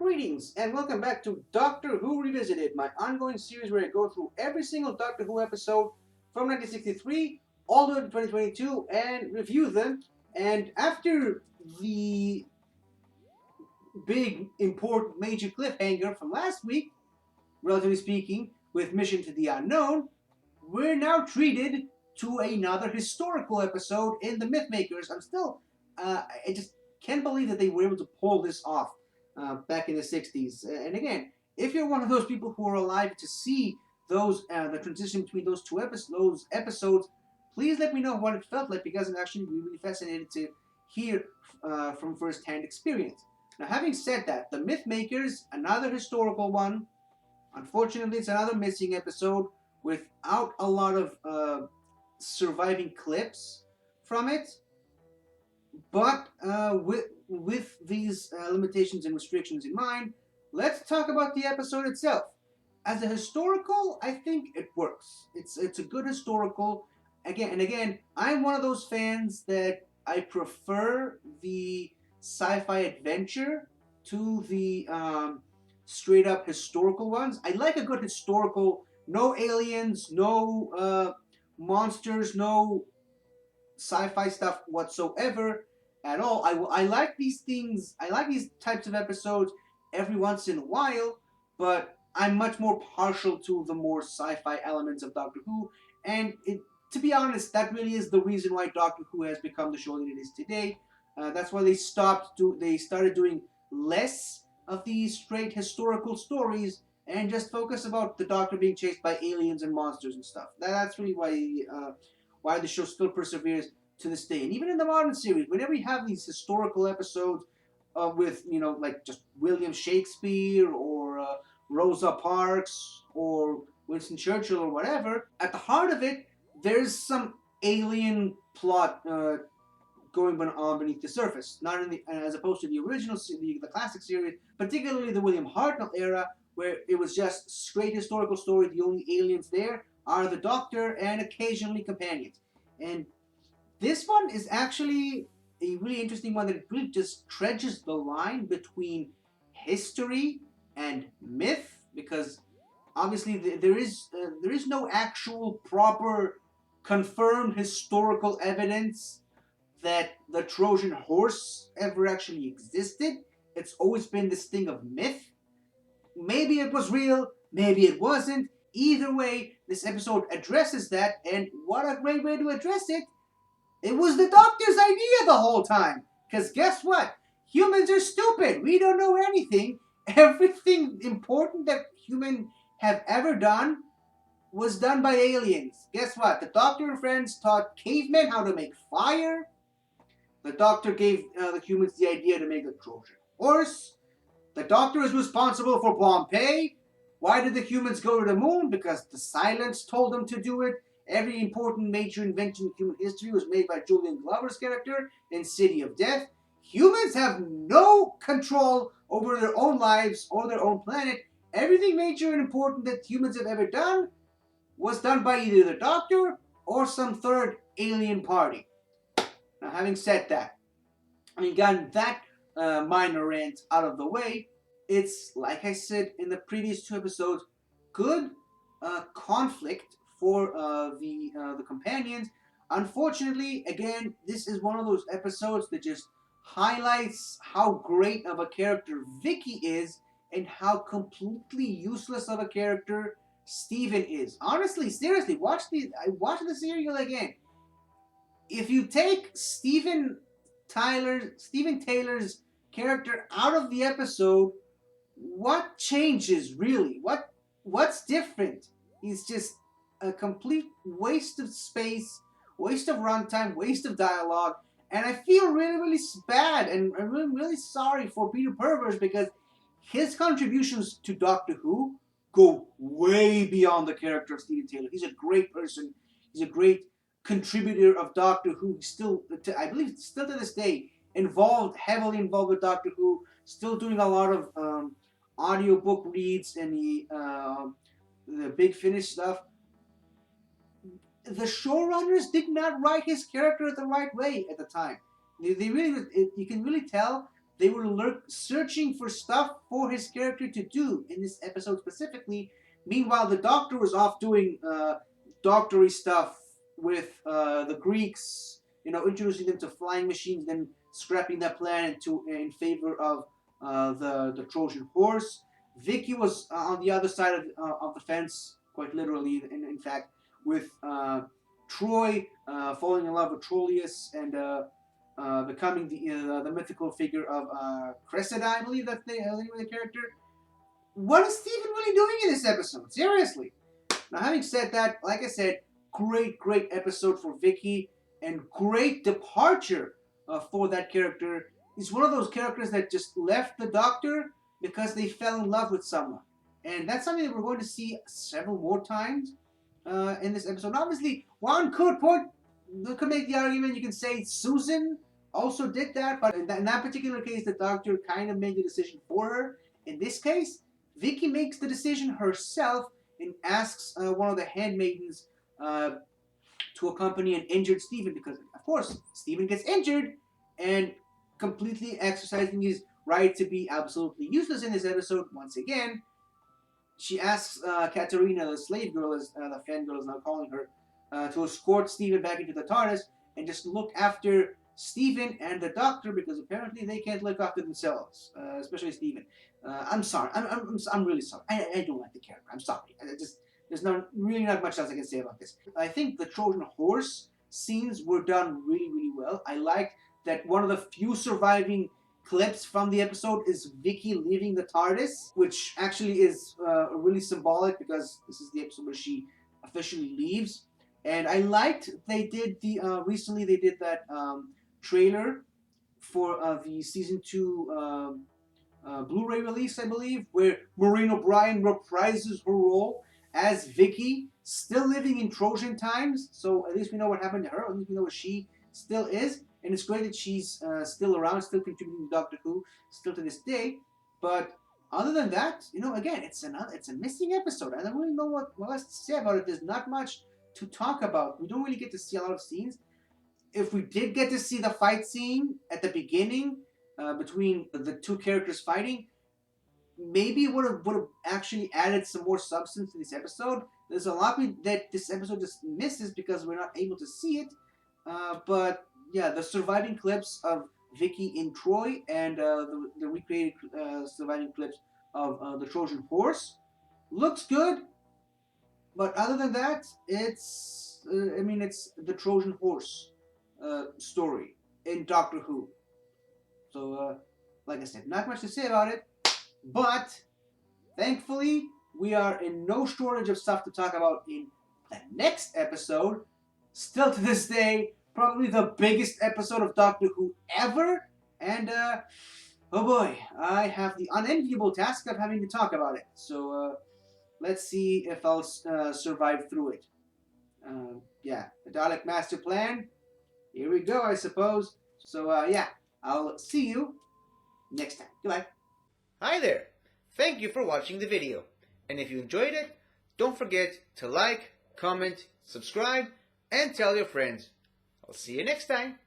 Greetings and welcome back to Doctor Who Revisited, my ongoing series where I go through every single Doctor Who episode from 1963 all the way to 2022 and review them. And after the big, important, major cliffhanger from last week, relatively speaking, with Mission to the Unknown, we're now treated to another historical episode in The Mythmakers. I just can't believe that they were able to pull this off back in the 60s. And again, if you're one of those people who are alive to see the transition between those episodes, please let me know what it felt like, because I'm actually really fascinated to hear from first-hand experience. Now, having said that, The Mythmakers, another historical one. Unfortunately, it's another missing episode without a lot of surviving clips from it. But with these limitations and restrictions in mind, let's talk about the episode itself. As a historical, I think it works. It's a good historical. Again, I'm one of those fans that I prefer the sci-fi adventure to the straight up historical ones. I like a good historical, no aliens, no monsters, no sci-fi stuff whatsoever at all. I like these things. I like these types of episodes every once in a while, but I'm much more partial to the more sci-fi elements of Doctor Who. And to be honest, that really is the reason why Doctor Who has become the show that it is today. That's why they started doing less of these straight historical stories and just focus about the Doctor being chased by aliens and monsters and stuff. That's really why the show still perseveres to this day. And even in the modern series, whenever you have these historical episodes with, like just William Shakespeare or Rosa Parks or Winston Churchill or whatever, at the heart of it, there's some alien plot going on beneath the surface, not in the as opposed to the original, the classic series, particularly the William Hartnell era, where it was just straight historical story. The only aliens there are the Doctor and occasionally companions. And this one is actually a really interesting one that really just treads the line between history and myth, because obviously there is no actual proper confirmed historical evidence that the Trojan horse ever actually existed. It's always been this thing of myth. Maybe it was real, maybe it wasn't. Either way, this episode addresses that, and what a great way to address it. It was the Doctor's idea the whole time. Because guess what? Humans are stupid. We don't know anything. Everything important that humans have ever done was done by aliens. Guess what? The Doctor and friends taught cavemen how to make fire. The Doctor gave the humans the idea to make a Trojan horse. The Doctor is responsible for Pompeii. Why did the humans go to the moon? Because the Silence told them to do it. Every important major invention in human history was made by Julian Glover's character in City of Death. Humans have no control over their own lives or their own planet. Everything major and important that humans have ever done was done by either the Doctor or some third alien party. Now, having said that, gotten that minor rant out of the way, it's, like I said in the previous two episodes, good conflict for the companions. Unfortunately, again, this is one of those episodes that just highlights how great of a character Vicky is and how completely useless of a character Steven is. Honestly, seriously, watch the serial again. If you take Steven Taylor's character out of the episode, what changes really? What's different? He's just a complete waste of space, waste of runtime, waste of dialogue, and I feel really, really bad, and I'm really, really sorry for Peter Purves, because his contributions to Doctor Who go way beyond the character of Steven Taylor. He's a great person. He's a great contributor of Doctor Who. Still, I believe, still to this day, heavily involved with Doctor Who. Still doing a lot of audiobook reads and the Big Finish stuff. The showrunners did not write his character the right way at the time. They really, you can really tell they were searching for stuff for his character to do in this episode specifically. Meanwhile, the Doctor was off doing doctory stuff with the Greeks, introducing them to flying machines, then scrapping that plan in favor of the Trojan horse. Vicky was on the other side of the fence, quite literally, in fact, with Troy falling in love with Troilus and becoming the mythical figure of Cressida, I believe that's the name of the character. What is Steven really doing in this episode? Seriously. Now, having said that, like I said, great episode for Vicky, and great departure for that character. He's one of those characters that just left the Doctor because they fell in love with someone. And that's something that we're going to see several more times in this episode. Obviously, one could make the argument, you can say Susan also did that, but in that particular case, the Doctor kind of made the decision for her. In this case, Vicky makes the decision herself and asks one of the handmaidens to accompany an injured Steven, because, of course, Steven gets injured and completely exercising his right to be absolutely useless in this episode. Once again, she asks Katerina, the slave girl, as the fangirl is now calling her, to escort Steven back into the TARDIS and just look after Steven and the Doctor, because apparently they can't look after themselves, especially Steven. I'm sorry. I'm really sorry. I don't like the character. I'm sorry. There's really not much else I can say about this. I think the Trojan horse scenes were done really well. I liked that one of the few surviving clips from the episode is Vicky leaving the TARDIS, which actually is really symbolic, because this is the episode where she officially leaves. And I liked they did recently they did that trailer for the season 2 Blu-ray release, I believe, where Maureen O'Brien reprises her role as Vicky, still living in Trojan times. So at least we know what happened to her. At least we know what she still is. And it's great that she's still around, still contributing to Doctor Who, still to this day. But other than that, again, it's a missing episode. I don't really know what else to say about it. There's not much to talk about. We don't really get to see a lot of scenes. If we did get to see the fight scene at the beginning between the two characters fighting, maybe it would have actually added some more substance to this episode. There's a lot that this episode just misses because we're not able to see it. But yeah, the surviving clips of Vicky in Troy and the recreated surviving clips of the Trojan horse looks good. But other than that, it's the Trojan horse story in Doctor Who. So, like I said, not much to say about it. But thankfully, we are in no shortage of stuff to talk about in the next episode. Still to this day, probably the biggest episode of Doctor Who ever. And, oh boy, I have the unenviable task of having to talk about it. So, let's see if I'll survive through it. Yeah, the Dalek Master Plan. Here we go, I suppose. So, yeah, I'll see you next time. Goodbye. Hi there! Thank you for watching the video. And if you enjoyed it, don't forget to like, comment, subscribe, and tell your friends. I'll see you next time.